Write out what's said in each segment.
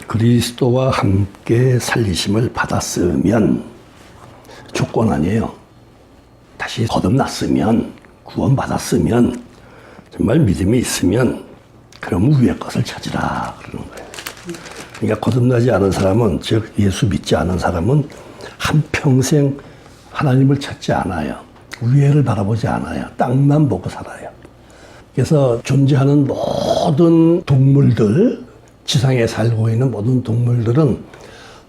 그리스도와 함께 살리심을 받았으면 조건 아니에요. 다시 거듭났으면, 구원받았으면, 정말 믿음이 있으면 그럼 위의 것을 찾으라 그러는 거예요. 그러니까 거듭나지 않은 사람은, 즉 예수 믿지 않은 사람은 한평생 하나님을 찾지 않아요. 위에를 바라보지 않아요. 땅만 보고 살아요. 그래서 존재하는 모든 동물들, 지상에 살고 있는 모든 동물들은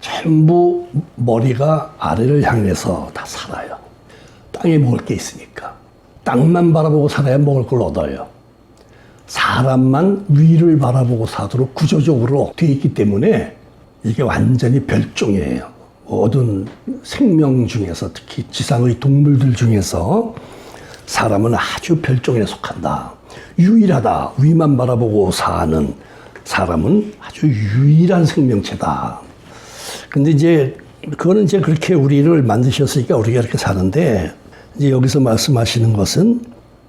전부 머리가 아래를 향해서 다 살아요. 땅에 먹을 게 있으니까. 땅만 바라보고 살아야 먹을 걸 얻어요. 사람만 위를 바라보고 사도록 구조적으로 되어 있기 때문에 이게 완전히 별종이에요. 모든 생명 중에서, 특히 지상의 동물들 중에서 사람은 아주 별종에 속한다. 유일하다. 위만 바라보고 사는 사람은 아주 유일한 생명체다. 근데 이제 그거는 이제 그렇게 우리를 만드셨으니까 우리가 이렇게 사는데, 이제 여기서 말씀하시는 것은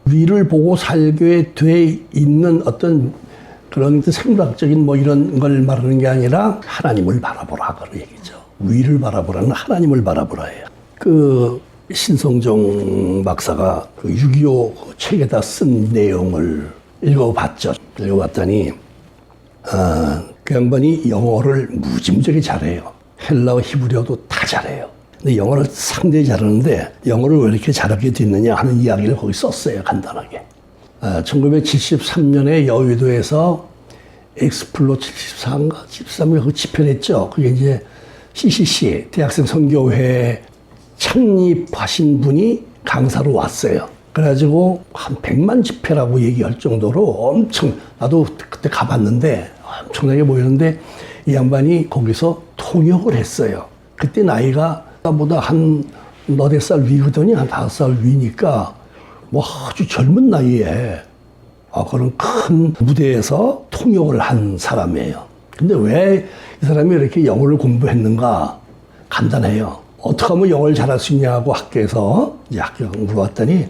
위를 보고 살게 돼 있는 어떤 그런 생물학적인 뭐 이런 걸 말하는 게 아니라 하나님을 바라보라 그런 얘기죠. 위를 바라보라는 하나님을 바라보라예요. 그 신성종 박사가 그 6.25 책에다 쓴 내용을 읽어봤죠. 읽어봤더니 그 양반이 영어를 무지무지하게 잘해요. 헬라어, 히브리어도 다 잘해요. 근데 영어를 상당히 잘하는데 영어를 왜 이렇게 잘하게 됐느냐 하는 이야기를 거기 썼어요. 간단하게. 1973년에 여의도에서 엑스플로 74인가 73에 그 집회했죠. 그게 이제 CCC 대학생 선교회 창립하신 분이 강사로 왔어요. 그래가지고 한 100만 집회라고 얘기할 정도로 엄청, 나도 그때 가봤는데 엄청나게 모였는데 이 양반이 거기서 통역을 했어요. 그때 나이가 나보다 한 4살 위거든요. 한 5살 위니까 뭐 아주 젊은 나이에 그런 큰 무대에서 통역을 한 사람이에요. 근데 왜 이 사람이 이렇게 영어를 공부했는가? 간단해요. 어떻게 하면 영어를 잘할 수 있냐고 학교에서 이제 물어봤더니,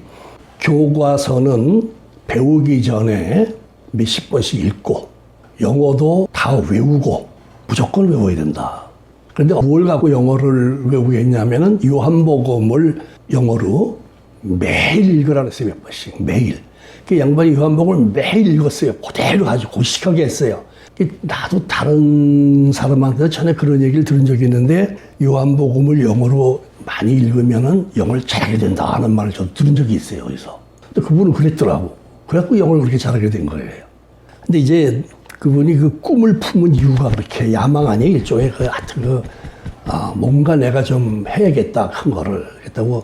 교과서는 배우기 전에 몇십 번씩 읽고 영어도 다 외우고 무조건 외워야 된다. 그런데 뭘 갖고 영어를 외우겠냐면은 요한복음을 영어로 매일 읽으라 그랬어요. 몇 번씩 매일. 그 양반이 요한복음을 매일 읽었어요. 그대로 아주 고식하게 했어요. 나도 다른 사람한테 전에 그런 얘기를 들은 적이 있는데, 요한복음을 영어로 많이 읽으면은 영어를 잘하게 된다 하는 말을 저도 들은 적이 있어요. 그래서 근데 그분은 그랬더라고. 그래갖고 영어를 그렇게 잘하게 된 거예요. 근데 이제 그분이 그 꿈을 품은 이유가 그렇게 야망 아니에요? 일종의 하여튼 뭔가 내가 좀 해야겠다, 큰 거를 했다고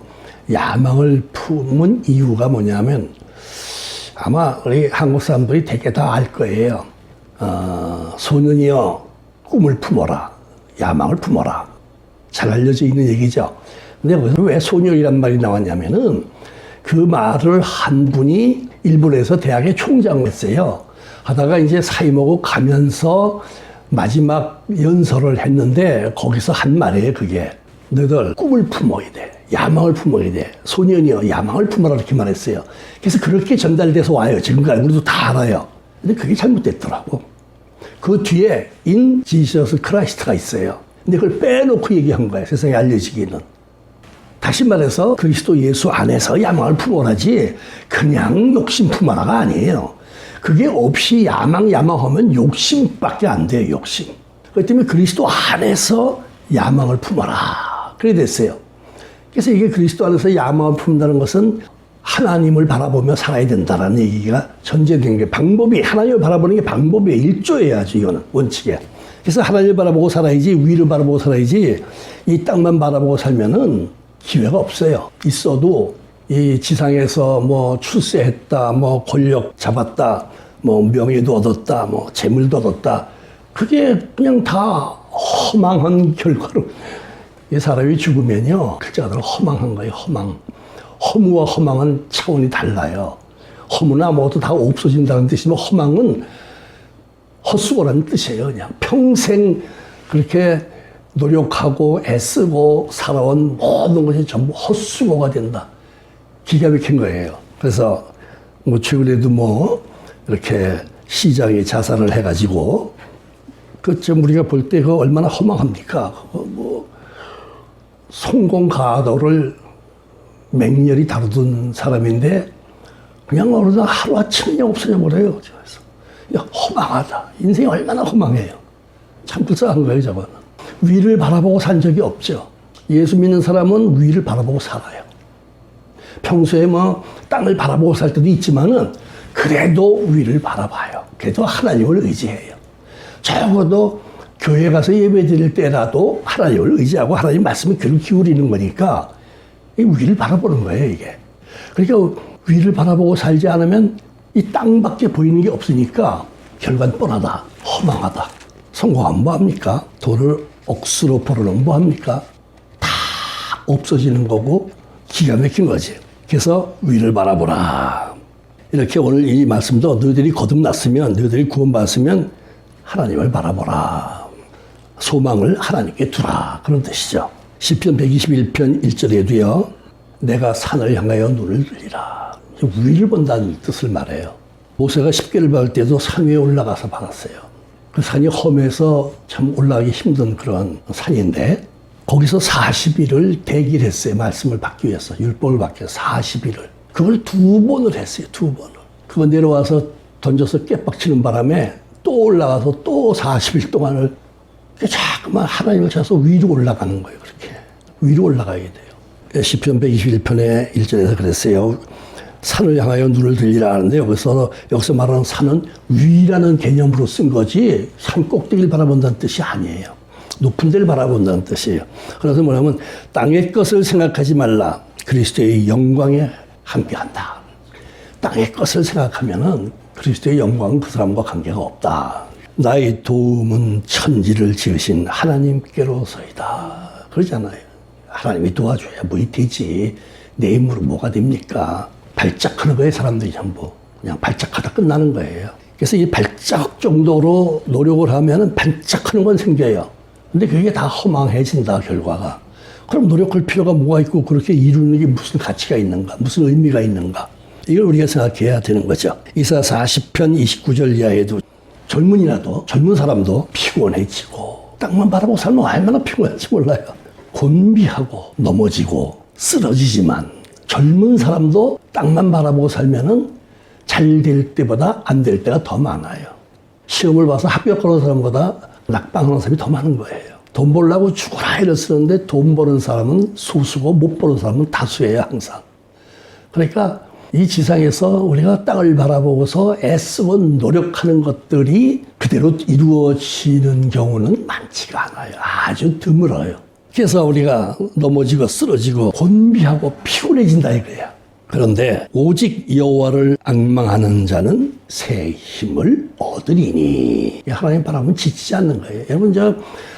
야망을 품은 이유가 뭐냐면, 아마 우리 한국 사람들이 되게 다 알 거예요. 소년이여 꿈을 품어라, 야망을 품어라. 잘 알려져 있는 얘기죠. 근데 거기서 왜 소년이란 말이 나왔냐면은, 그 말을 한 분이 일본에서 대학의 총장을 했어요. 하다가 이제 사임하고 가면서 마지막 연설을 했는데 거기서 한 말이에요. 그게 너희들 꿈을 품어야 돼, 야망을 품어야 돼, 소년이여 야망을 품어라, 이렇게 말했어요. 그래서 그렇게 전달돼서 와요. 지금까지 우리도 다 알아요. 근데 그게 잘못됐더라고. 그 뒤에 인 지저스 크라이스트가 있어요. 근데 그걸 빼놓고 얘기한 거예요. 세상에 알려지기는. 다시 말해서 그리스도 예수 안에서 야망을 품어라지 그냥 욕심 품어라가 아니에요. 그게 없이 야망하면 욕심밖에 안 돼요. 욕심. 그렇기 때문에 그리스도 안에서 야망을 품어라, 그래 됐어요. 그래서 이게 그리스도 안에서 야망을 품는다는 것은 하나님을 바라보며 살아야 된다라는 얘기가 전제된 게, 방법이 하나님을 바라보는 게 방법이에요. 일조해야지, 이거는 원칙에. 그래서 하나님을 바라보고 살아야지, 위를 바라보고 살아야지, 이 땅만 바라보고 살면은 기회가 없어요. 있어도 이 지상에서 뭐 출세했다, 뭐 권력 잡았다, 뭐 명예도 얻었다, 뭐 재물도 얻었다, 그게 그냥 다 허망한 결과로, 이 사람이 죽으면요, 글자가 허망한 거예요. 허무와 허망은 차원이 달라요. 허무나 뭐도 다 없어진다는 뜻이지만, 허망은 헛수고라는 뜻이에요. 그냥 평생 그렇게 노력하고 애쓰고 살아온 모든 것이 전부 헛수고가 된다. 기가 막힌 거예요. 그래서 뭐 최근에도 뭐 이렇게 시장이 자살을 해가지고 그좀 우리가 볼 때 그 얼마나 허망합니까? 뭐 송공가도를 맹렬히 다루던 사람인데 그냥 어느 날 하루아침에 그냥 없어져 버려요. 그래서 야, 허망하다. 인생이 얼마나 허망해요. 참 불쌍한 거예요, 저거는. 위를 바라보고 산 적이 없죠. 예수 믿는 사람은 위를 바라보고 살아요. 평소에 뭐 땅을 바라보고 살 때도 있지만은 그래도 위를 바라봐요. 그래도 하나님을 의지해요. 적어도 교회 가서 예배 드릴 때라도 하나님을 의지하고 하나님 말씀에 귀를 기울이는 거니까 이 위를 바라보는 거예요, 이게. 그러니까 위를 바라보고 살지 않으면 이 땅밖에 보이는 게 없으니까 결과는 뻔하다, 허망하다. 성공하면 뭐합니까? 돈을 억수로 벌어놓으면 뭐합니까? 다 없어지는 거고 기가 막힌 거지. 그래서 위를 바라보라. 이렇게 오늘 이 말씀도 너희들이 거듭났으면, 너희들이 구원받았으면 하나님을 바라보라. 소망을 하나님께 두라. 그런 뜻이죠. 시편 121편 1절에도요. 내가 산을 향하여 눈을 들리라. 위를 본다는 뜻을 말해요. 모세가 십계를 받을 때도 산 위에 올라가서 받았어요. 그 산이 험해서 참 올라가기 힘든 그런 산인데 거기서 40일을 대기를 했어요. 말씀을 받기 위해서. 율법을 받기 위해서 40일을. 그걸 2번을 했어요. 2번을. 그거 내려와서 던져서 깨빡치는 바람에 또 올라가서 또 40일 동안을 자꾸만 하나님을 찾아서 위로 올라가는 거예요. 그렇게. 위로 올라가야 돼요. 시편 121편의 1절에서 그랬어요. 산을 향하여 눈을 들리라 하는데 여기서 말하는 산은 위라는 개념으로 쓴 거지 산 꼭대기를 바라본다는 뜻이 아니에요. 높은 데를 바라본다는 뜻이에요. 그래서 뭐냐면 땅의 것을 생각하지 말라. 그리스도의 영광에 함께한다. 땅의 것을 생각하면은 그리스도의 영광은 그 사람과 관계가 없다. 나의 도움은 천지를 지으신 하나님께로서이다. 그러잖아요. 하나님이 도와줘야 뭐이 되지. 내 힘으로 뭐가 됩니까? 발작하는 거예요, 사람들이 전부. 그냥 발작하다 끝나는 거예요. 그래서 이 발작 정도로 노력을 하면은 반짝하는 건 생겨요. 근데 그게 다 허망해진다, 결과가. 그럼 노력할 필요가 뭐가 있고 그렇게 이루는 게 무슨 가치가 있는가, 무슨 의미가 있는가. 이걸 우리가 생각해야 되는 거죠. 이사 40편 29절 이하에도 젊은 사람도 피곤해지고 땅만 바라보고 살면 얼마나 피곤한지 몰라요. 곤비하고 넘어지고 쓰러지지만 젊은 사람도 땅만 바라보고 살면은 잘 될 때보다 안 될 때가 더 많아요. 시험을 봐서 합격하는 사람보다 낙방하는 사람이 더 많은 거예요. 돈 벌려고 죽어라 애를 쓰는데 돈 버는 사람은 소수고 못 버는 사람은 다수예요, 항상. 그러니까 이 지상에서 우리가 땅을 바라보고서 애쓰고 노력하는 것들이 그대로 이루어지는 경우는 많지가 않아요. 아주 드물어요. 그래서 우리가 넘어지고 쓰러지고 곤비하고 피곤해진다 이거예요. 그런데 오직 여호와를 앙망하는 자는 새 힘을 얻으리니. 하나님 바라보면 지치지 않는 거예요. 여러분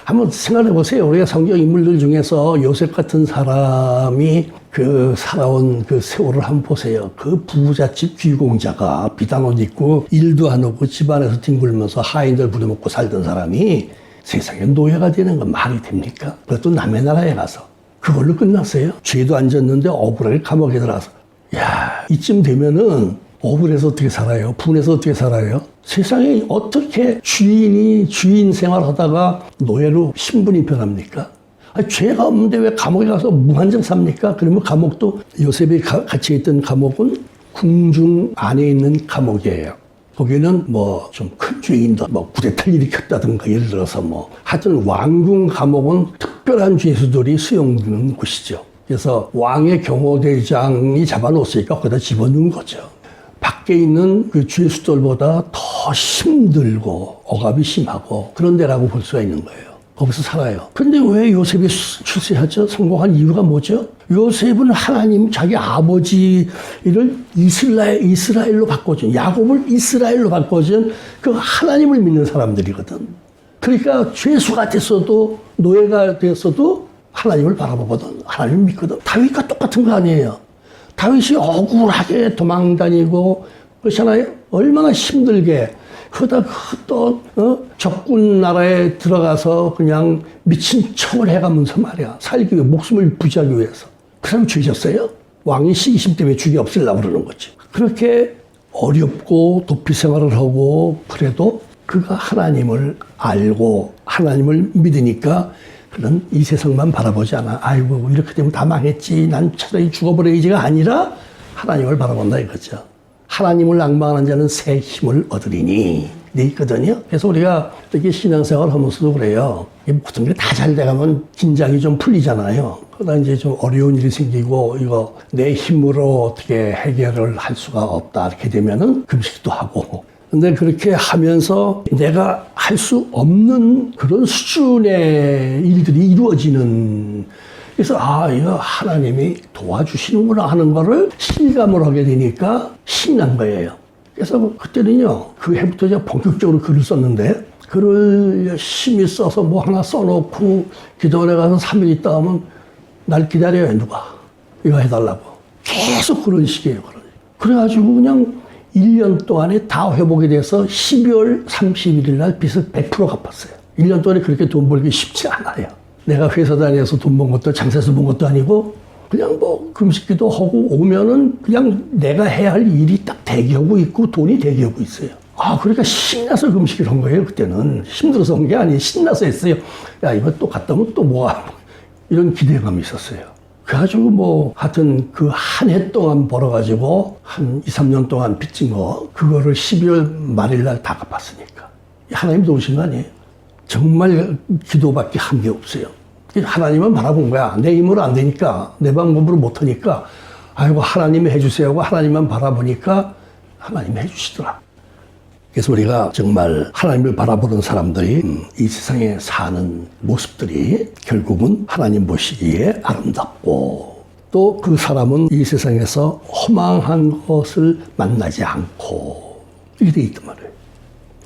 한번 생각해 보세요. 우리가 성경 인물들 중에서 요셉 같은 사람이 그 살아온 그 세월을 한번 보세요. 그 부잣집 귀공자가 비단 옷 입고 일도 안 하고 집안에서 뒹굴면서 하인들 부려먹고 살던 사람이 세상에 노예가 되는 건 말이 됩니까? 그것도 남의 나라에 가서. 그걸로 끝났어요. 죄도 안 졌는데 억울하게 감옥에 들어가서. 야, 이쯤 되면은 억울해서 어떻게 살아요? 분해서 어떻게 살아요? 세상에 어떻게 주인 생활하다가 노예로 신분이 변합니까? 아니, 죄가 없는데 왜 감옥에 가서 무한정 삽니까? 그러면 감옥도 요셉이 같이 있던 감옥은 궁중 안에 있는 감옥이에요. 거기는 뭐 좀 큰 죄인도 뭐 쿠데타를 일으켰다든가 예를 들어서 뭐 하여튼 왕궁 감옥은 특별한 죄수들이 수용되는 곳이죠. 그래서 왕의 경호대장이 잡아놓았으니까 거기다 집어넣은 거죠. 밖에 있는 그 죄수들보다 더 힘들고 억압이 심하고 그런 데라고 볼 수가 있는 거예요. 거기서 살아요. 근데 왜 요셉이 출세하죠? 성공한 이유가 뭐죠? 요셉은 하나님 자기 아버지를 이스라엘로 바꿔준, 야곱을 이스라엘로 바꿔준 그 하나님을 믿는 사람들이거든. 그러니까 죄수가 됐어도 노예가 됐어도 하나님을 바라보거든. 하나님을 믿거든. 다윗과 똑같은 거 아니에요. 다윗이 억울하게 도망다니고 그렇잖아요. 얼마나 힘들게. 그러다 또 적군 나라에 들어가서 그냥 미친 척을 해가면서 말이야. 살기 위해 목숨을 부지하기 위해서. 그 사람 죄졌어요? 왕이 시기심 때문에 죽이 없애려고 그러는 거지. 그렇게 어렵고 도피 생활을 하고 그래도 그가 하나님을 알고 하나님을 믿으니까 그는 이 세상만 바라보지 않아. 아이고 이렇게 되면 다 망했지. 난 차라리 죽어버려야지가 아니라 하나님을 바라본다 이거죠. 하나님을 낭망하는 자는 새 힘을 얻으리니 네 있거든요. 그래서 우리가 이렇게 신앙생활 하면서도 그래요. 모든 게 다 잘 돼가면 긴장이 좀 풀리잖아요. 그러다 이제 좀 어려운 일이 생기고 이거 내 힘으로 어떻게 해결을 할 수가 없다 이렇게 되면은 금식도 하고. 근데 그렇게 하면서 내가 할 수 없는 그런 수준의 일들이 이루어지는, 그래서 이거 하나님이 도와주시는구나 하는 거를 실감을 하게 되니까 신이 난 거예요. 그래서 그때는요, 그 해부터 제가 본격적으로 글을 썼는데, 글을 열심히 써서 뭐 하나 써놓고 기도원에 가서 3일 있다 하면 날 기다려요, 누가. 이거 해달라고. 계속 그런 식이에요. 그래가지고 그냥 1년 동안에 다 회복이 돼서 12월 31일 날 빚을 100% 갚았어요. 1년 동안에 그렇게 돈 벌기 쉽지 않아요. 내가 회사 다녀서 돈 번 것도 장사에서 번 것도 아니고 그냥 뭐 금식기도 하고 오면은 그냥 내가 해야 할 일이 딱 대기하고 있고 돈이 대기하고 있어요. 그러니까 신나서 금식을 한 거예요. 그때는 힘들어서 한 게 아니에요. 신나서 했어요. 야, 이거 또 갔다 오면 또 뭐야. 이런 기대감이 있었어요. 그래가지고 뭐 하여튼 그 한 해 동안 벌어가지고 한 2, 3년 동안 빚진 거 그거를 12월 말일 날 다 갚았으니까 하나님 도우신 거 아니에요. 정말 기도밖에 한 게 없어요. 하나님은 바라본 거야. 내 힘으로 안 되니까, 내 방법으로 못하니까 아이고 하나님이 해주세요 하고 하나님만 바라보니까 하나님이 해주시더라. 그래서 우리가 정말 하나님을 바라보는 사람들이 이 세상에 사는 모습들이 결국은 하나님 보시기에 아름답고, 또 그 사람은 이 세상에서 허망한 것을 만나지 않고 이렇게 돼 있단 말이에요.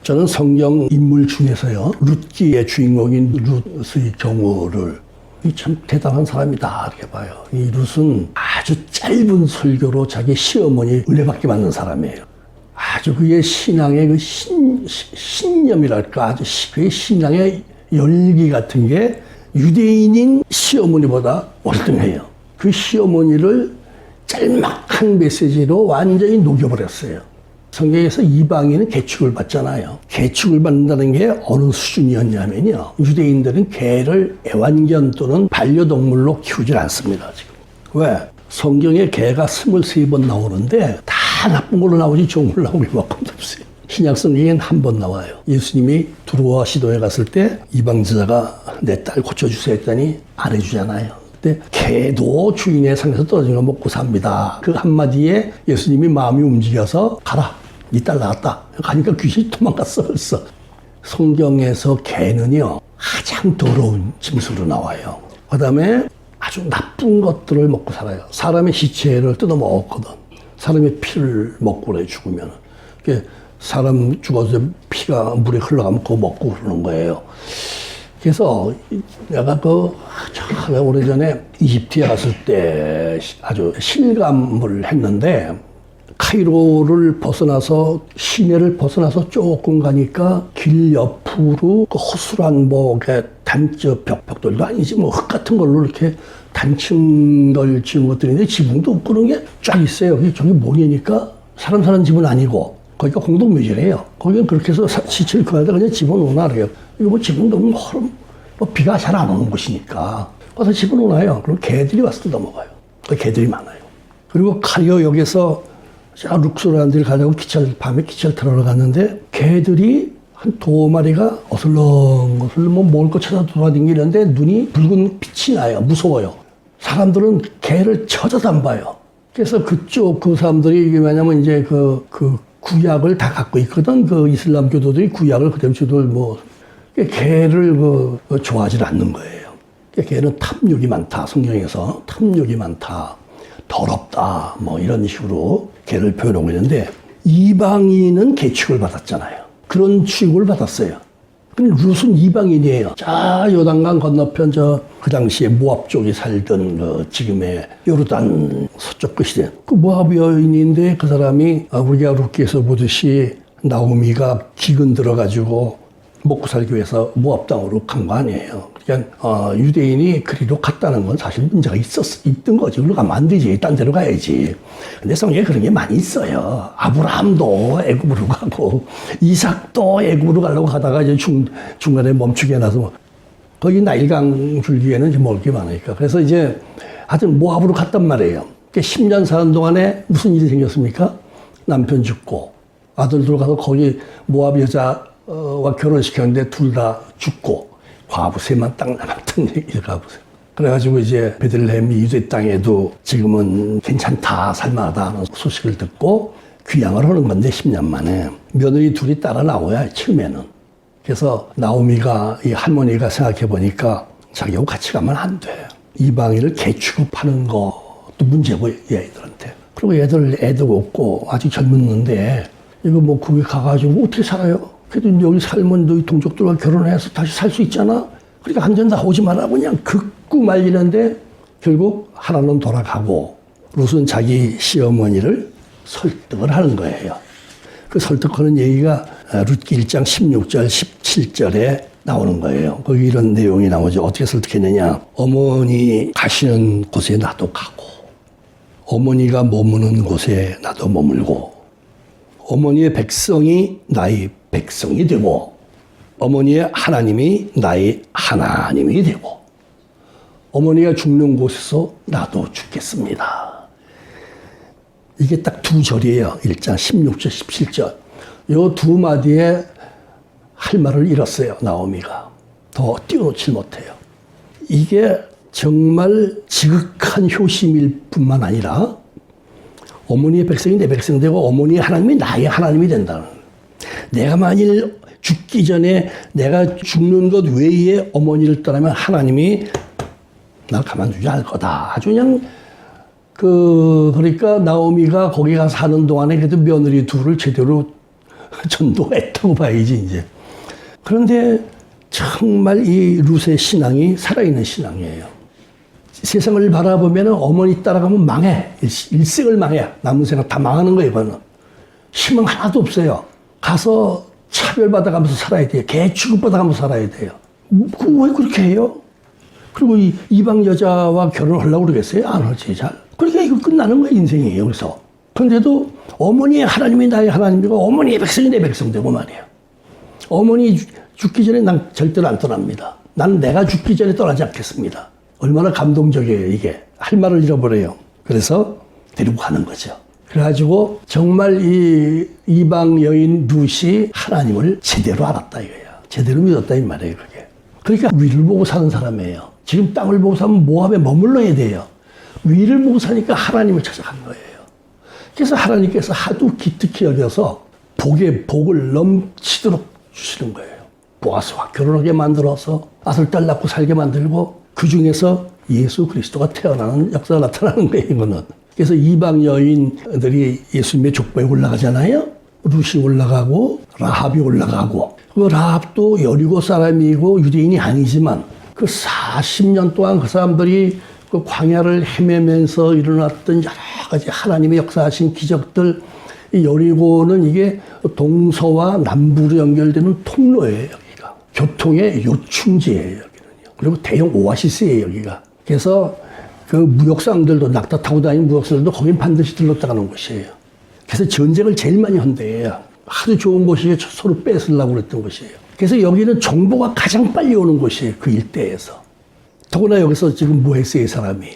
저는 성경 인물 중에서요, 룻기의 주인공인 룻의 경우를 참 대단한 사람이다 이렇게 봐요. 이 룻은 아주 짧은 설교로 자기 시어머니 은혜받게 만든 사람이에요. 아주 그의 신앙의 그 신념이랄까, 아주 그의 신앙의 열기 같은 게 유대인인 시어머니보다 월등해요. 그 시어머니를 짤막한 메시지로 완전히 녹여버렸어요. 성경에서 이방인은 개축을 받잖아요. 개축을 받는다는 게 어느 수준이었냐면요, 유대인들은 개를 애완견 또는 반려동물로 키우질 않습니다. 지금 왜? 성경에 개가 23번 나오는데 다 나쁜 걸로 나오지 좋은 걸로 나오는 게 몇 번도 없어요. 신약 성경에는 한 번 나와요. 예수님이 두로와 시도에 갔을 때 이방 제자가 내 딸 고쳐주세요 했더니 안 해주잖아요. 근데 개도 주인의 상에서 떨어진 거 먹고 삽니다. 그 한마디에 예수님이 마음이 움직여서 가라, 네 딸 나왔다. 가니까 귀신이 도망갔어 벌써. 성경에서 개는요 가장 더러운 짐승으로 나와요. 그 다음에 아주 나쁜 것들을 먹고 살아요. 사람의 시체를 뜯어 먹었거든. 사람의 피를 먹고 그래, 죽으면. 사람 죽어서 피가 물에 흘러가면 그거 먹고 그러는 거예요. 그래서 내가 오래전에 이집트에 갔을 때 아주 실감을 했는데, 카이로를 벗어나서, 시내를 벗어나서 조금 가니까 길 옆으로 그 허술한 벽돌도 아니지 흙 같은 걸로 이렇게 단층들 지은 것들인데 지붕도 없고 그런 게 쫙 있어요. 저기 뭐냐니까 사람 사는 집은 아니고 거기가 공동묘지래요. 거기는 그렇게 해서 시체를 그에다 그냥 집어넣으나 그래요. 이거 뭐 지붕도 없고 비가 잘 안 오는 곳이니까 와서 집어넣어놔요. 그럼 개들이 와서 뜯어먹어요. 개들이 많아요. 그리고 카이로역에서 룩소라는 데를 가려고 밤에 기차를 타러 갔는데 개들이 한 2마리가 어슬렁어슬렁 먹을 거 찾아 돌아다니는데 눈이 붉은 빛이 나요. 무서워요. 사람들은 개를 쳐다도 안 봐요. 그래서 그 사람들이 이게 왜냐면 이제 그 구약을 다 갖고 있거든. 그 이슬람 교도들이 구약을 그대로 개를 좋아하지 않는 거예요. 개는 탐욕이 많다. 성경에서 탐욕이 많다. 더럽다. 이런 식으로 개를 표현하고 있는데, 이방인은 개축을 받았잖아요. 그런 취급을 받았어요. 근데 룻은 이방인이에요. 요단강 건너편 그 당시에 모압 쪽에 살던 지금의 요르단 서쪽 끝이된 그 모압 여인인데, 그 사람이 우리가 룻기에서 보듯이 나오미가 기근 들어가지고 먹고 살기 위해서 모압 땅으로 간 거 아니에요. 그러니까 유대인이 그리로 갔다는 건 사실 문제가 있던 거지. 그리로 가면 안 되지. 딴 데로 가야지. 근데 성경에 그런 게 많이 있어요. 아브라함도 애굽으로 가고 이삭도 애굽으로 가려고 하다가 이제 중간에 멈추게 해놔서 거기 나일강 줄기에는 이제 먹을 게 많으니까. 그래서 이제 하여튼 모압으로 갔단 말이에요. 10년 사는 동안에 무슨 일이 생겼습니까? 남편 죽고 아들들 가서 거기 모압 여자와 결혼시켰는데 둘 다 죽고 과부 셋만 딱 남았던 얘기를 가보세요. 그래가지고 이제 베들레헴 유대 땅에도 지금은 괜찮다, 살만하다 하는 소식을 듣고 귀향을 하는 건데 10년 만에 며느리 둘이 따라 나오야 처음에는. 그래서 나오미가 이 할머니가 생각해 보니까 자기하고 같이 가면 안 돼. 이방인을 개 취급하는 것도 문제고 얘들한테. 그리고 애도 없고 아직 젊었는데 이거 뭐 거기 가가지고 어떻게 살아요? 그래도 여기 살면 너희 동족들과 결혼해서 다시 살 수 있잖아? 그러니까 한 전 다 오지 말라고 그냥 극구 말리는데 결국 하나는 돌아가고 룻은 자기 시어머니를 설득을 하는 거예요. 그 설득하는 얘기가 룻기 1장 16절, 17절에 나오는 거예요. 거기 이런 내용이 나오죠. 어떻게 설득했느냐. 어머니 가시는 곳에 나도 가고 어머니가 머무는 곳에 나도 머물고 어머니의 백성이 나의 백성이 되고 어머니의 하나님이 나의 하나님이 되고 어머니가 죽는 곳에서 나도 죽겠습니다. 이게 딱 두 절이에요. 1장 16절, 17절. 요 두 마디에 할 말을 잃었어요. 나오미가. 더 띄워놓질 못해요. 이게 정말 지극한 효심일 뿐만 아니라 어머니의 백성이 내 백성이 되고 어머니의 하나님이 나의 하나님이 된다는 거예요. 내가 만일 죽기 전에 내가 죽는 것 외에 어머니를 떠나면 하나님이 날 가만두지 않을 거다. 아주 그냥 그러니까 나오미가 거기 가서 사는 동안에 그래도 며느리 둘을 제대로 전도했다고 봐야지 이제. 그런데 정말 이 룻의 신앙이 살아있는 신앙이에요. 세상을 바라보면 어머니 따라가면 망해. 일생을 망해. 남은 생각 다 망하는 거예요, 이거는. 희망 하나도 없어요. 가서 차별받아가면서 살아야 돼요. 개 취급받아가면서 살아야 돼요. 왜 그렇게 해요? 그리고 이 이방 여자와 결혼하려고 그러겠어요? 안 하지, 잘. 그러니까 이거 끝나는 거예요, 인생이, 여기서. 그런데도 어머니의 하나님이 나의 하나님이고 어머니의 백성이 내 백성 되고 말이에요. 어머니 죽기 전에 난 절대로 안 떠납니다. 나는 내가 죽기 전에 떠나지 않겠습니다. 얼마나 감동적이에요, 이게. 할 말을 잃어버려요. 그래서 데리고 가는 거죠. 그래가지고 정말 이 이방 여인 룻이 하나님을 제대로 알았다 이거야. 제대로 믿었다 이 말이에요, 그게. 그러니까 위를 보고 사는 사람이에요. 지금 땅을 보고 사면 모압에 머물러야 돼요. 위를 보고 사니까 하나님을 찾아간 거예요. 그래서 하나님께서 하도 기특히 여겨서 복을 넘치도록 주시는 거예요. 보아스와 결혼하게 만들어서 아들, 딸 낳고 살게 만들고 그 중에서 예수 그리스도가 태어나는 역사가 나타나는 거예요, 이거는. 그래서 이방 여인들이 예수님의 족보에 올라가잖아요. 룻이 올라가고 라합이 올라가고 그 라합도 여리고 사람이고 유대인이 아니지만 그 40년 동안 그 사람들이 그 광야를 헤매면서 일어났던 여러 가지 하나님의 역사하신 기적들, 이 여리고는 이게 동서와 남부로 연결되는 통로예요, 여기가. 교통의 요충지예요, 여기는요. 그리고 대형 오아시스예요, 여기가. 그래서 그 무역상들도 낙타 타고 다니는 무역상들도 거긴 반드시 들렀다가는 곳이에요. 그래서 전쟁을 제일 많이 한대요. 아주 좋은 곳이에요. 서로 뺏으려고 그랬던 곳이에요. 그래서 여기는 정보가 가장 빨리 오는 곳이에요. 그 일대에서. 더구나 여기서 지금 뭐 했어요, 이 사람이.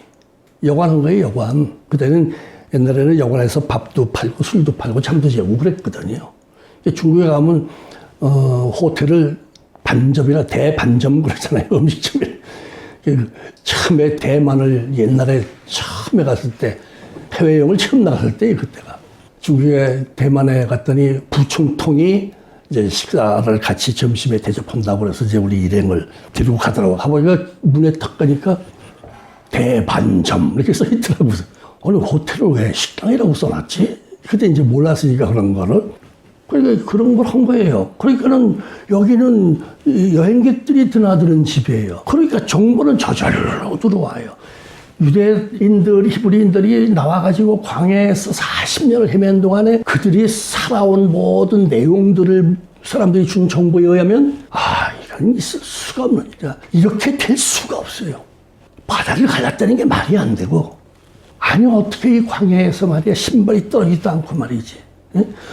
여관한 거예요, 여관. 그때는 옛날에는 여관에서 밥도 팔고 술도 팔고 잠도 재고 그랬거든요. 중국에 가면 호텔을 반점이나 대반점 그러잖아요, 음식점을. 처음에 대만을 옛날에 처음에 갔을 때 해외여행을 처음 나갔을 때 그때가 중국에 대만에 갔더니 부총통이 이제 식사를 같이 점심에 대접한다고 그래서 이제 우리 일행을 데리고 가더라고. 가보니까 문에 탁 가니까 대반점 이렇게 써 있더라고요. 아니 호텔을 왜 식당이라고 써놨지? 그때 이제 몰랐으니까 그런 거를. 그러니까 그런 걸 한 거예요. 그러니까는 여기는 여행객들이 드나드는 집이에요. 그러니까 정보는 저절로 들어와요. 유대인들이, 히브리인들이 나와가지고 광야에서 40년을 헤맨 동안에 그들이 살아온 모든 내용들을 사람들이 준 정보에 의하면, 아, 하나님 있을 수가 없는 일이야. 이렇게 될 수가 없어요. 바다를 갈랐다는 게 말이 안 되고, 아니 어떻게 이 광야에서 말이야 신발이 떨어지지도 않고 말이지,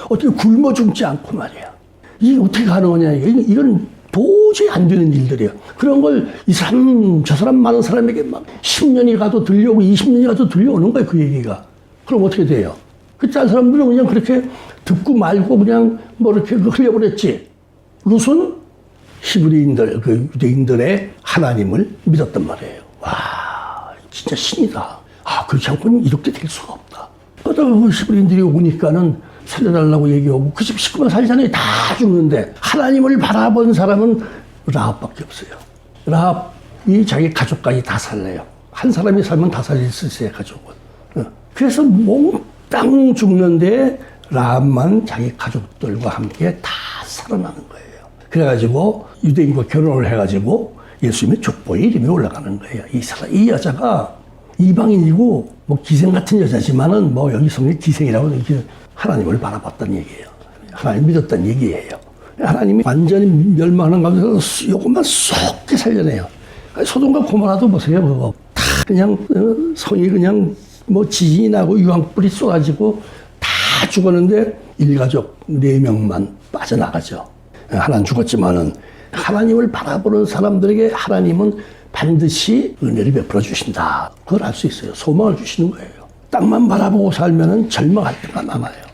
어떻게 굶어 죽지 않고 말이야, 이게 어떻게 가능하냐. 이건 도저히 안 되는 일들이야. 그런 걸 이 사람 저 사람 많은 사람에게 막 10년이 가도 들려오고 20년이 가도 들려오는 거야 그 얘기가. 그럼 어떻게 돼요? 그 딴 사람들은 그냥 그렇게 듣고 말고 그냥 뭐 이렇게 흘려버렸지. 룻은 히브리인들, 그 유대인들의 하나님을 믿었단 말이에요. 와, 진짜 신이다. 아, 그렇지 않고는 이렇게 될 수가 없다. 그러다가 그 히브리인들이 오니까는 살려달라고 얘기하고 그 집 식구만 살잖아요. 다 죽는데 하나님을 바라본 사람은 라합밖에 없어요. 라합이 자기 가족까지 다 살려요. 한 사람이 살면 다 살릴 수 있어요, 가족은. 그래서 몽땅 죽는데 라합만 자기 가족들과 함께 다 살아나는 거예요. 그래가지고 유대인과 결혼을 해가지고 예수님의 족보에 이름이 올라가는 거예요. 이 여자가 이방인이고 뭐 기생 같은 여자지만은 뭐 여기 성경 기생이라고 하나님을 바라봤다는 얘기예요. 하나님 믿었다는 얘기예요. 하나님이 완전히 멸망하는 가운데서 요것만 쏙게 살려내요. 소돔과 고모라도 보세요. 그거 다 그냥 성이 그냥 뭐 지진이 나고 유황불이 쏟아지고 다 죽었는데 일가족 4명만 빠져나가죠. 하나는 죽었지만은 하나님을 바라보는 사람들에게 하나님은 반드시 은혜를 베풀어 주신다. 그걸 알 수 있어요. 소망을 주시는 거예요. 땅만 바라보고 살면은 절망할 때가 많아요.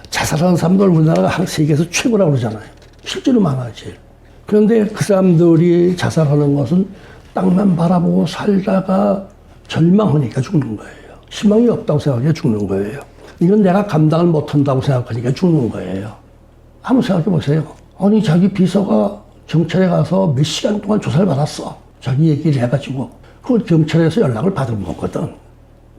자살하는 사람들 우리나라가 세계에서 최고라고 그러잖아요. 실제로 많아요, 제일. 그런데 그 사람들이 자살하는 것은 땅만 바라보고 살다가 절망하니까 죽는 거예요. 희망이 없다고 생각해 죽는 거예요. 이건 내가 감당을 못한다고 생각하니까 죽는 거예요. 한번 생각해 보세요. 아니, 자기 비서가 경찰에 가서 몇 시간 동안 조사를 받았어. 자기 얘기를 해가지고. 그걸 경찰에서 연락을 받은 거거든.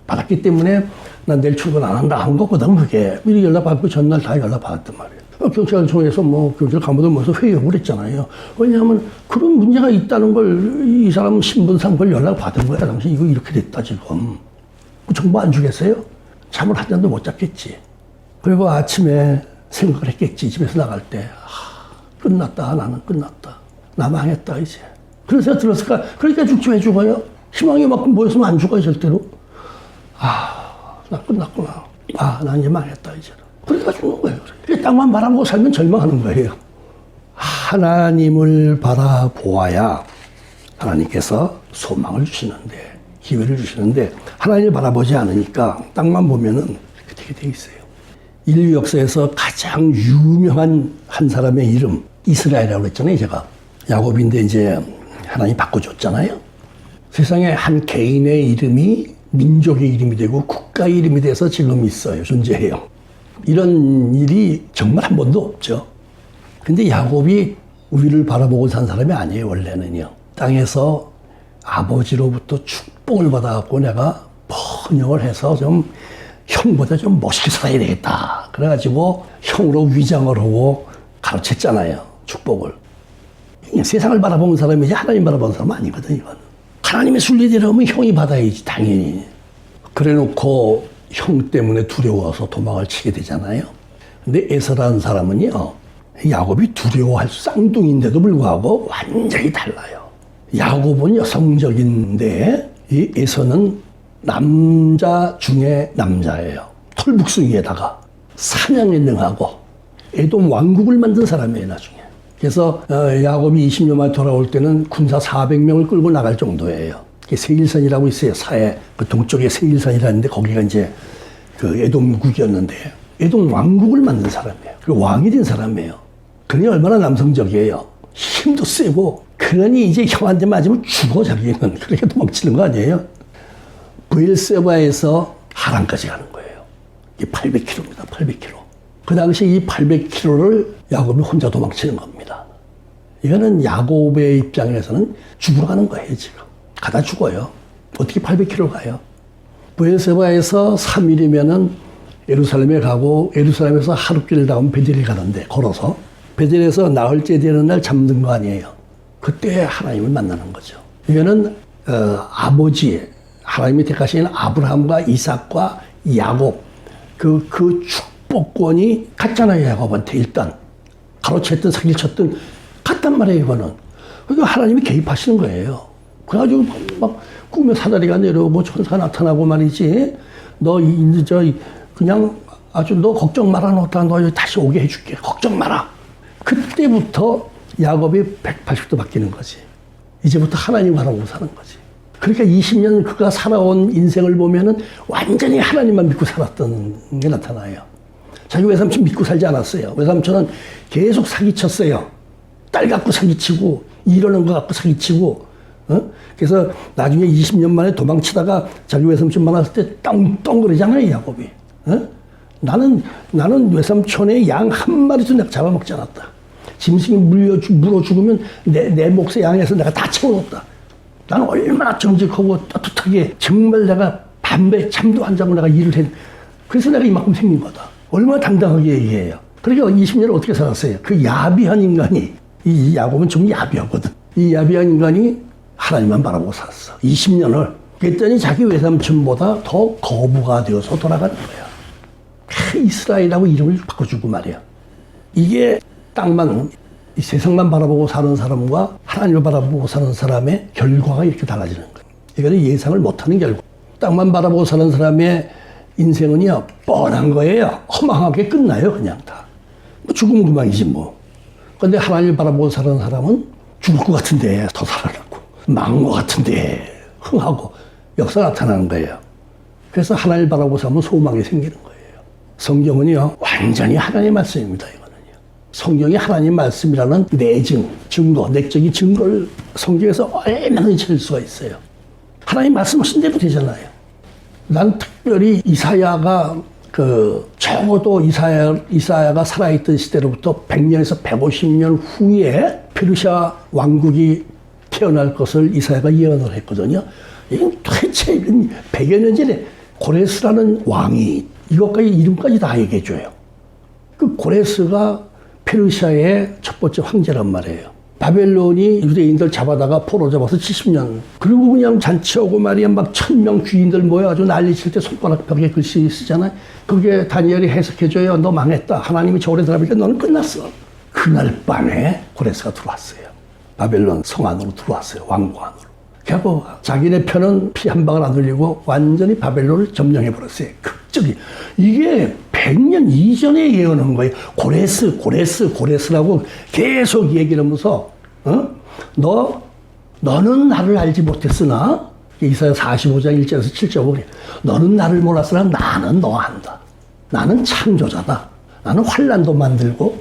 받았기 때문에 난 내일 출근 안 한다 한 거거든, 그게. 미리 연락받고 전날 다 연락받았단 말이에요. 경찰청에서 뭐 경찰 간부들 모여서 회의하고 그랬잖아요. 왜냐하면 그런 문제가 있다는 걸 이 사람 신분상 그걸 연락받은 거야. 당신 이거 이렇게 됐다, 지금. 정보 안 주겠어요? 잠을 한 잔도 못 잤겠지. 그리고 아침에 생각을 했겠지. 집에서 나갈 때. 끝났다. 나는 끝났다. 나 망했다, 이제. 그런 생각 들었을까? 그러니까 죽지 왜 죽어요? 희망이 만큼 모였으면 안 죽어요, 절대로. 나 끝났구나. 나 이제 망했다, 이제. 그러니까 죽는 거예요. 땅만 바라보고 살면 절망하는 거예요. 하나님을 바라보아야 하나님께서 소망을 주시는데, 기회를 주시는데, 하나님을 바라보지 않으니까 땅만 보면은 그렇게 돼 있어요. 인류 역사에서 가장 유명한 한 사람의 이름, 이스라엘이라고 했잖아요, 제가. 야곱인데 이제 하나님 바꿔줬잖아요. 세상에 한 개인의 이름이 민족의 이름이 되고 국가의 이름이 돼서 지금 있어요, 존재해요. 이런 일이 정말 한 번도 없죠. 근데 야곱이 우리를 바라보고 산 사람이 아니에요, 원래는요. 땅에서 아버지로부터 축복을 받아갖고 내가 번영을 해서 좀 형보다 좀 멋있게 살아야 되겠다. 그래가지고 형으로 위장을 하고 가르쳤잖아요, 축복을. 세상을 바라보는 사람이지 하나님 바라보는 사람은 아니거든, 이건. 하나님의 순리대로 하면 형이 받아야지, 당연히. 그래 놓고 형 때문에 두려워서 도망을 치게 되잖아요. 근데 에서라는 사람은요, 야곱이 두려워할 쌍둥이인데도 불구하고 완전히 달라요. 야곱은 여성적인데 이 에서는 남자 중에 남자예요. 털북숭이에다가 사냥에 능하고 에돔 왕국을 만든 사람이에요, 나중에. 그래서 야곱이 20년 만에 돌아올 때는 군사 400명을 끌고 나갈 정도예요. 세일산이라고 있어요. 사해 그 동쪽에 세일산이라는데 거기가 이제 그 에돔국이었는데 에돔 왕국을 만든 사람이에요. 그리고 왕이 된 사람이에요. 그러니 얼마나 남성적이에요. 힘도 세고. 그러니 이제 형한테 맞으면 죽어, 자기는. 그렇게 도망치는 거 아니에요? 브엘세바에서 하란까지 가는 거예요. 이게 800km입니다. 800km. 그 당시 이 800km를 야곱이 혼자 도망치는 겁니다. 이거는 야곱의 입장에서는 죽으러 가는 거예요, 지금. 가다 죽어요. 어떻게 800km 가요? 브엘세바에서 3일이면은 예루살렘에 가고, 예루살렘에서 하룻길을 나오면 베델을 가는데, 걸어서. 베델에서 나흘째 되는 날 잠든 거 아니에요. 그때 하나님을 만나는 거죠. 이거는 아버지, 하나님이 택하신 아브라함과 이삭과 야곱, 그 축복권이 갔잖아요, 야곱한테 일단. 가로챘든 사기를 쳤든 갔단 말이에요, 이거는. 그러니까 하나님이 개입하시는 거예요. 그래가지고 막 꿈에 사다리가 내려오고 천사가 나타나고 말이지. 너 그냥 아주 너 걱정 마라. 너 다시 오게 해줄게. 걱정 마라. 그때부터 야곱이 180도 바뀌는 거지. 이제부터 하나님 바라보고 사는 거지. 그러니까 20년 그가 살아온 인생을 보면은 완전히 하나님만 믿고 살았던 게 나타나요. 자기 외삼촌 믿고 살지 않았어요. 외삼촌은 계속 사기쳤어요. 딸 갖고 사기치고, 이러는 거 갖고 사기치고, 그래서 나중에 20년 만에 도망치다가 자기 외삼촌 만났을 때 떵떵거리잖아요, 야곱이. 나는 외삼촌의 양 한 마리도 내가 잡아먹지 않았다. 짐승이 물어 죽으면 내 몫의 양에서 내가 다 채워놓았다. 나는 얼마나 정직하고 떳떳하게 정말 내가 밤에 잠도 안 자고 내가 일을 했. 그래서 내가 이만큼 생긴 거다. 얼마나 당당하게 얘기해요. 그러니까 20년을 어떻게 살았어요? 그 야비한 인간이, 이 야곱은 좀 야비하거든. 이 야비한 인간이 하나님만 바라보고 살았어. 20년을. 그랬더니 자기 외삼촌보다 더 거부가 되어서 돌아가는 거야. 이스라엘이라고 이름을 바꿔주고 말이야. 이게 땅만, 이 세상만 바라보고 사는 사람과 하나님을 바라보고 사는 사람의 결과가 이렇게 달라지는 거예요. 이거는 예상을 못하는 결과. 땅만 바라보고 사는 사람의 인생은요, 뻔한 거예요. 허망하게 끝나요, 그냥 다. 죽으면 그만이지 뭐. 근데 하나님을 바라보고 사는 사람은 죽을 것 같은데 더 살아나고, 망한 것 같은데 흥하고 역사 나타나는 거예요. 그래서 하나님을 바라보고 살면 소망이 생기는 거예요. 성경은요, 완전히 하나님의 말씀입니다, 이거는요. 성경이 하나님 말씀이라는 내증, 증거, 내적인 증거를 성경에서 얼마나 찾을 수가 있어요. 하나님 말씀하신 대로 되잖아요. 난 특별히 이사야가 적어도 이사야가 살아있던 시대로부터 100년에서 150년 후에 페르시아 왕국이 태어날 것을 이사야가 예언을 했거든요. 이건 도대체 100여 년 전에 고레스라는 왕이 이것까지 이름까지 다 얘기해줘요. 그 고레스가 페르시아의 첫 번째 황제란 말이에요. 바벨론이 유대인들 잡아다가 포로 잡아서 70년. 그리고 그냥 잔치하고 말이야 막 1000명 귀인들 모여가지고 난리 칠 때 손가락 벽에 글씨 쓰잖아요. 그게 다니엘이 해석해줘요. 너 망했다. 하나님이 저울에 들어가니까 너는 끝났어. 그날 밤에 고레스가 들어왔어요. 바벨론 성 안으로 들어왔어요. 왕국 안으로. 그래서 자기네 편은 피 한 방울 안 흘리고 완전히 바벨론을 점령해버렸어요. 극적이. 이게 100년 이전에 예언한 거예요. 고레스라고 계속 얘기를 하면서, 너는 나를 알지 못했으나, 이사야 45장 1절에서 7절 보게. 너는 나를 몰랐으나 나는 너 안다. 나는 창조자다. 나는 환난도 만들고,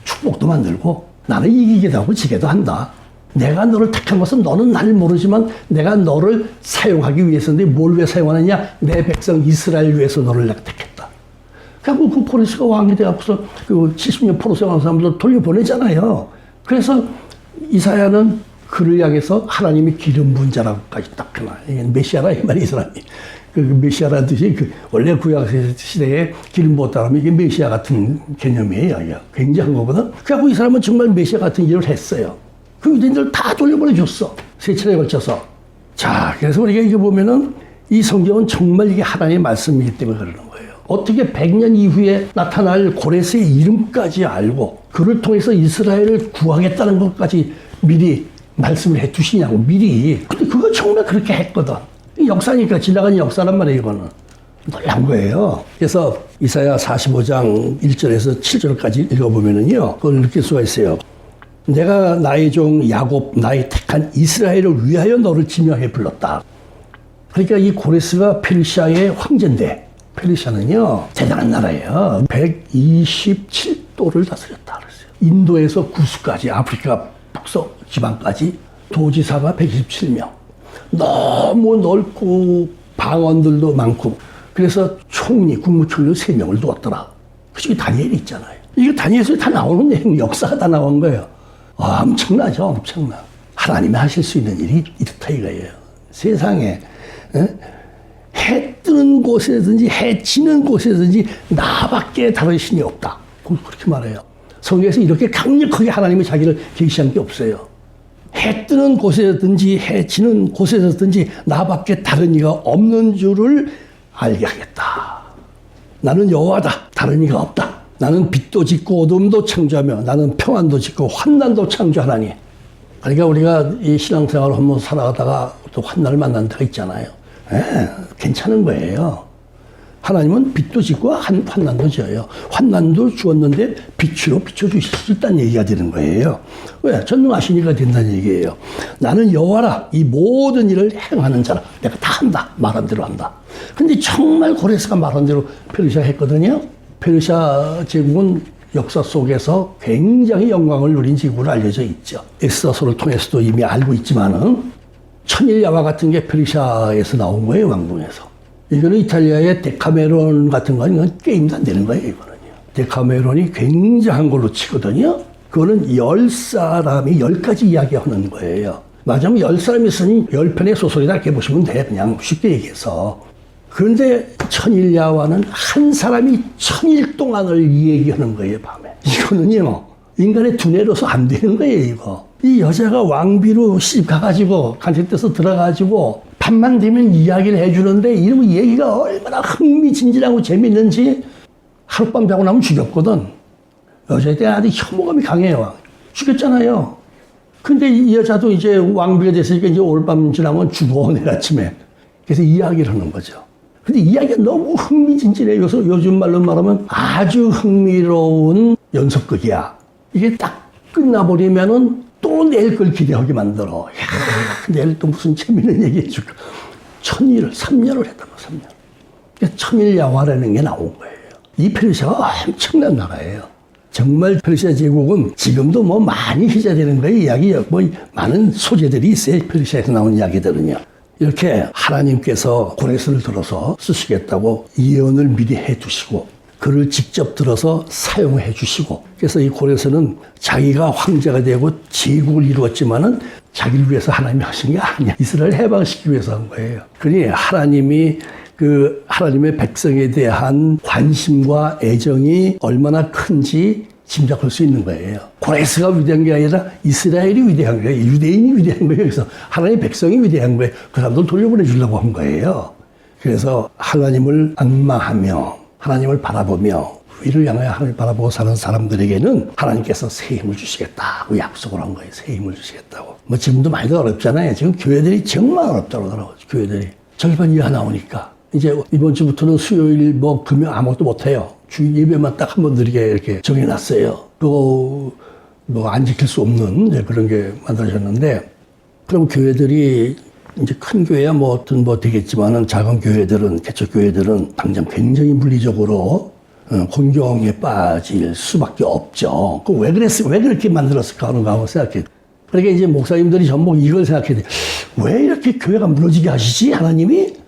축복도 만들고, 나는 이기기도 하고 지게도 한다. 내가 너를 택한 것은 너는 나를 모르지만 내가 너를 사용하기 위해서인데 뭘 왜 사용하느냐? 내 백성 이스라엘 위해서 너를 내가 택했다. 그래서 그 고레스가 왕이 돼갖고서 그 70년 포로 생활한 사람들 돌려보내잖아요. 그래서 이사야는 그를 향해서 하나님이 기름 부은 자라고까지 딱 해놔. 이게 메시아라 이 말이 이 사람이. 그 메시아라는 뜻이 원래 구약 시대에 기름 부었다면 이게 메시아 같은 개념이에요. 굉장한 거거든. 그래서 이 사람은 정말 메시아 같은 일을 했어요. 그 유대인들 다 돌려보내줬어. 세 차례에 걸쳐서. 자, 그래서 우리가 이게 보면은 이 성경은 정말 이게 하나님의 말씀이기 때문에 그러는 거예요. 어떻게 100년 이후에 나타날 고레스의 이름까지 알고 그를 통해서 이스라엘을 구하겠다는 것까지 미리 말씀을 해 두시냐고, 미리. 근데 그거 정말 그렇게 했거든. 역사니까 지나간 역사란 말이에요, 이거는. 놀란 거예요. 그래서 이사야 45장 1절에서 7절까지 읽어보면은요, 그걸 느낄 수가 있어요. 내가 나의 종 야곱, 나의 택한 이스라엘을 위하여 너를 지명해 불렀다. 그러니까 이 고레스가 페르시아의 황제인데, 페르시아는요, 대단한 나라예요. 127도를 다스렸다 그랬어요. 인도에서 구스까지, 아프리카 북서 지방까지 도지사가 127명. 너무 넓고 방언들도 많고, 그래서 총리, 국무총리 3명을 두었더라. 그중에 다니엘이 있잖아요. 이게 다니엘에서 다 나오는 내용, 역사가 다 나온 거예요. 엄청나죠, 엄청나. 하나님이 하실 수 있는 일이 이렇다 이거예요. 세상에 해 뜨는 곳에든지 해 지는 곳에든지 나밖에 다른 신이 없다. 그렇게 말해요. 성경에서 이렇게 강력하게 하나님이 자기를 계시한 게 없어요. 해 뜨는 곳에든지 해 지는 곳에서든지 나밖에 다른 이가 없는 줄을 알게 하겠다. 나는 여호와다. 다른 이가 없다. 나는 빛도 짓고 어둠도 창조하며 나는 평안도 짓고 환난도 창조하나니. 그러니까 우리가 이 신앙생활을 한번 살아가다가 또 환난을 만난 데가 있잖아요. 괜찮은 거예요. 하나님은 빚도 짓고 환난도 져요. 환난도 주었는데 빛으로 비춰주실 수 있다는 얘기가 되는 거예요. 왜? 전능하시니까 된다는 얘기예요. 나는 여호와라, 이 모든 일을 행하는 자라. 내가 다 한다. 말한 대로 한다. 근데 정말 고레스가 말한 대로 페르시아 했거든요. 페르시아 제국은 역사 속에서 굉장히 영광을 누린 제국으로 알려져 있죠. 엑스더서를 통해서도 이미 알고 있지만은 천일야와 같은 게 페르시아에서 나온 거예요, 왕궁에서. 이거는 이탈리아의 데카메론 같은 거는 게임도 안 되는 거예요, 이거는요. 데카메론이 굉장한 걸로 치거든요. 그거는 10사람이 10가지 이야기하는 거예요. 맞으면 10사람이 쓰니 10편의 소설이다 이렇게 보시면 돼, 그냥 쉽게 얘기해서. 그런데 천일야와는 한 사람이 1000일 동안을 얘기하는 거예요, 밤에. 이거는요, 인간의 두뇌로서 안 되는 거예요, 이거. 이 여자가 왕비로 시집 가가지고 간첩돼서 들어가지고 밤만 되면 이야기를 해주는데 이러면 얘기가 얼마나 흥미진진하고 재밌는지 하룻밤 자고 나면 죽였거든. 여자에 대한 아주 혐오감이 강해요. 죽였잖아요. 근데 이 여자도 이제 왕비가 됐으니까 이제 오늘밤 지나면 죽어, 내일 아침에. 그래서 이야기를 하는 거죠. 근데 이야기가 너무 흥미진진해요. 그래서 요즘 말로 말하면 아주 흥미로운 연속극이야. 이게 딱 끝나버리면은 또 내일 걸 기대하게 만들어. 야, 내일 또 무슨 재밌는 얘기 해줄까. 1000일을, 3년을 했단 말이야, 3년. 그러니까 천일야화라는 게 나온 거예요. 이 페르시아가 엄청난 나라예요. 정말 페르시아 제국은 지금도 뭐 많이 희자되는 거예요. 이야기, 뭐 많은 소재들이 있어요. 페르시아에서 나온 이야기들은요. 이렇게 하나님께서 고레스를 들어서 쓰시겠다고 예언을 미리 해 두시고, 그를 직접 들어서 사용해 주시고, 그래서 이 고레스는 자기가 황제가 되고 제국을 이루었지만은 자기를 위해서 하나님이 하신 게 아니야. 이스라엘을 해방시키기 위해서 한 거예요. 그러니 하나님이 그 하나님의 백성에 대한 관심과 애정이 얼마나 큰지 짐작할 수 있는 거예요. 고레스가 위대한 게 아니라 이스라엘이 위대한 거예요. 유대인이 위대한 거예요. 그래서 하나님의 백성이 위대한 거예요. 그 사람들 돌려보내 주려고 한 거예요. 그래서 하나님을 악마하며 하나님을 바라보며 위를 향하여 하나님을 바라보고 사는 사람들에게는 하나님께서 새 힘을 주시겠다고 약속을 한 거예요. 새 힘을 주시겠다고. 뭐 지금도 많이 어렵잖아요. 지금 교회들이 정말 어렵다고 그러더라고요. 교회들이. 절반 이하 나오니까. 이제 이번 주부터는 수요일 뭐 금요 아무것도 못해요. 주일 예배만 딱 한 번 드리게 이렇게 정해놨어요. 또 뭐 안 지킬 수 없는 이제 그런 게 만들어졌는데, 그럼 교회들이 이제 큰 교회야 뭐 어떤 뭐 되겠지만은 작은 교회들은, 개척 교회들은 당장 굉장히 물리적으로 혼경에 빠질 수밖에 없죠. 그 왜 그랬을까? 왜 그렇게 만들었을까 하는 거 생각해. 그러니까 이제 목사님들이 전부 이걸 생각해야 돼. 왜 이렇게 교회가 무너지게 하시지? 하나님이?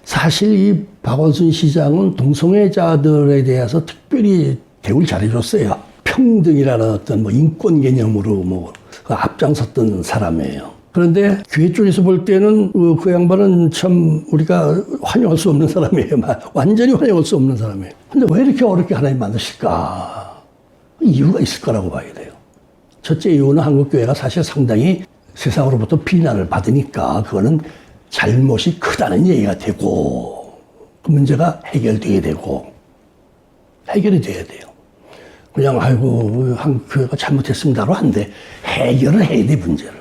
사실 이 박원순 시장은 동성애자들에 대해서 특별히 대우를 잘해줬어요. 평등이라는 어떤 뭐 인권 개념으로 뭐 앞장섰던 사람이에요. 그런데 교회 쪽에서 볼 때는 그 양반은 참 우리가 환영할 수 없는 사람이에요. 완전히 환영할 수 없는 사람이에요. 근데 왜 이렇게 어렵게 하나님 만드실까? 이유가 있을 거라고 봐야 돼요. 첫째 이유는 한국교회가 사실 상당히 세상으로부터 비난을 받으니까 그거는 잘못이 크다는 얘기가 되고, 그 문제가 해결돼야 되고, 해결이 돼야 돼요. 그냥 아이고 한국교회가 잘못했습니다로 안 돼. 해결을 해야 돼, 문제를.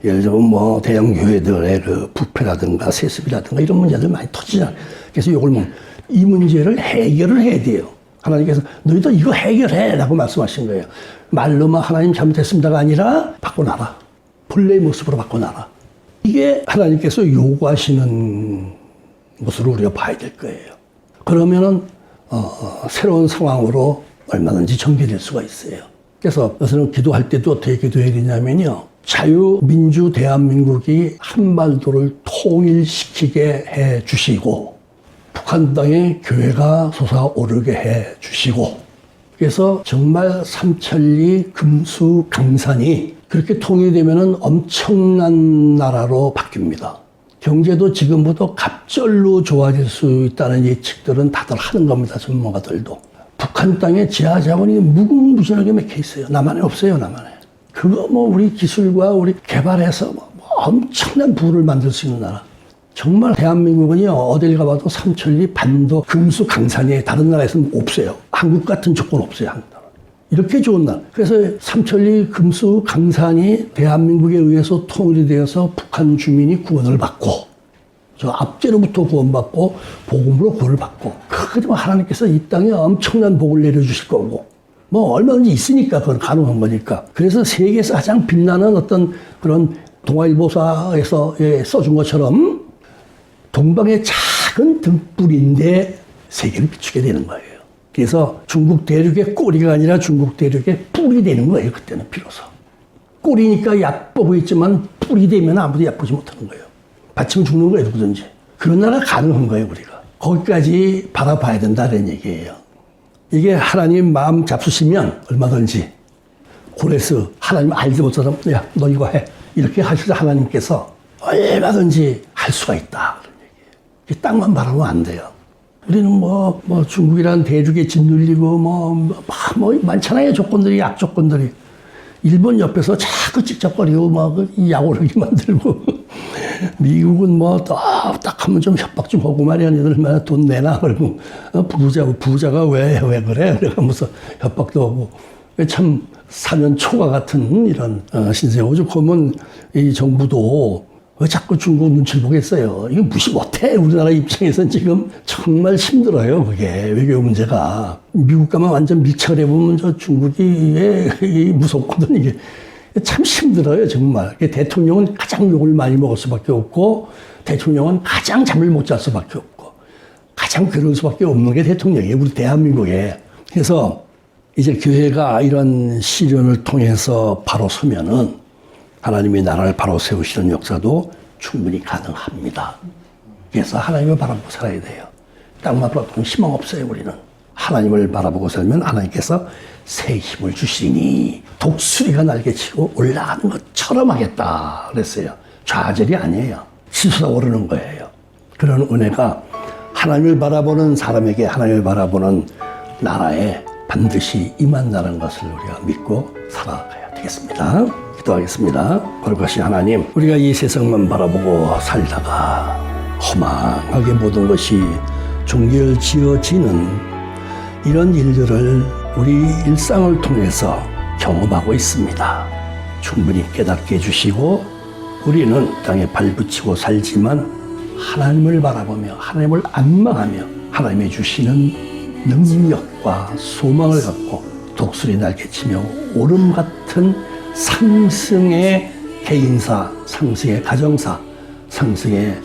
예를 들면 뭐 대형 교회들의 그 부패라든가 세습이라든가 이런 문제들 많이 터지잖아요. 그래서 이걸 이 문제를 해결을 해야 돼요. 하나님께서 너희도 이거 해결해 라고 말씀하신 거예요. 말로만 하나님 잘못했습니다가 아니라 바꿔놔라. 본래의 모습으로 바꿔놔라. 이게 하나님께서 요구하시는 것으로 우리가 봐야 될 거예요. 그러면은 새로운 상황으로 얼마든지 전개될 수가 있어요. 그래서 여기서는 기도할 때도 어떻게 기도해야 되냐면요. 자유민주 대한민국이 한반도를 통일시키게 해 주시고, 북한 땅에 교회가 솟아오르게 해 주시고, 그래서 정말 삼천리 금수강산이 그렇게 통일되면은 엄청난 나라로 바뀝니다. 경제도 지금보다 갑절로 좋아질 수 있다는 예측들은 다들 하는 겁니다. 전문가들도. 북한 땅에 지하 자원이 무궁무진하게 막혀 있어요. 남한에 없어요, 남한에. 그거 뭐 우리 기술과 우리 개발해서 뭐 엄청난 부를 만들 수 있는 나라. 정말 대한민국은요, 어딜 가봐도 삼천리, 반도, 금수, 강산이 다른 나라에서는 없어요. 한국 같은 조건 없어요, 한국 나라. 이렇게 좋은 날. 그래서 삼천리, 금수, 강산이 대한민국에 의해서 통일이 되어서 북한 주민이 구원을 받고, 저 압제로부터 구원받고, 복음으로 구원을 받고, 그러면 하나님께서 이 땅에 엄청난 복을 내려주실 거고, 뭐 얼마든지 있으니까 그건 가능한 거니까. 그래서 세계에서 가장 빛나는 어떤 그런 동아일보사에서 써준 것처럼 동방의 작은 등불인데 세계를 비추게 되는 거예요. 그래서 중국 대륙의 꼬리가 아니라 중국 대륙의 뿔이 되는 거예요. 그때는 비로소. 꼬리니까 야뻐 보이지만 뿔이 되면 아무도 야쁘지 못하는 거예요. 받치면 죽는 거예요. 누구든지. 그런 나라가 가능한 거예요. 우리가. 거기까지 바라봐야 된다는 얘기예요. 이게 하나님 마음 잡수시면 얼마든지 고레스 하나님 알지 못하면 야, 너 이거 해. 이렇게 하시자 하나님께서 얼마든지 할 수가 있다. 그런 얘기예요. 땅만 바라보면 안 돼요. 우리는 뭐 중국이라는 대륙에 짓눌리고 많잖아요. 조건들이, 약조건들이. 일본 옆에서 자꾸 찍적거리고 약오르기 만들고 미국은 딱 하면 좀 협박 좀 하고 말이야. 너희들 돈 내나 그러고 부자가 왜 그래? 그러면서 협박도 하고 참 사면 초과 같은 이런 신세. 오죽 하면 이 정부도 왜 자꾸 중국 눈치를 보겠어요. 이거 무시 못해. 우리나라 입장에서는 지금 정말 힘들어요. 그게 외교 문제가. 미국 가면 완전 밀착을 해보면 저 중국이 무섭거든. 이게 참 힘들어요. 정말. 대통령은 가장 욕을 많이 먹을 수밖에 없고 대통령은 가장 잠을 못 잘 수밖에 없고 가장 괴로울 수밖에 없는 게 대통령이에요. 우리 대한민국에. 그래서 이제 교회가 이런 시련을 통해서 바로 서면은 하나님이 나라를 바로 세우시는 역사도 충분히 가능합니다. 그래서 하나님을 바라보고 살아야 돼요. 땅만 바라보면 희망 없어요, 우리는. 하나님을 바라보고 살면 하나님께서 새 힘을 주시니 독수리가 날개치고 올라가는 것처럼 하겠다 그랬어요. 좌절이 아니에요. 치솟아 오르는 거예요. 그런 은혜가 하나님을 바라보는 사람에게 하나님을 바라보는 나라에 반드시 임한다는 것을 우리가 믿고 살아가야 되겠습니다. 기도하겠습니다. 거룩하신 하나님, 우리가 이 세상만 바라보고 살다가 허망하게 모든 것이 종결지어지는 이런 일들을 우리 일상을 통해서 경험하고 있습니다. 충분히 깨닫게 해주시고 우리는 땅에 발붙이고 살지만 하나님을 바라보며 하나님을 안망하며 하나님의 주시는 능력과 소망을 갖고 독수리 날개치며 오름 같은 상승의 개인사, 상승의 가정사, 상승의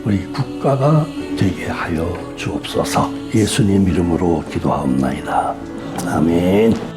우리 국가가 되게 하여 주옵소서. 예수님 이름으로 기도하옵나이다. 아멘.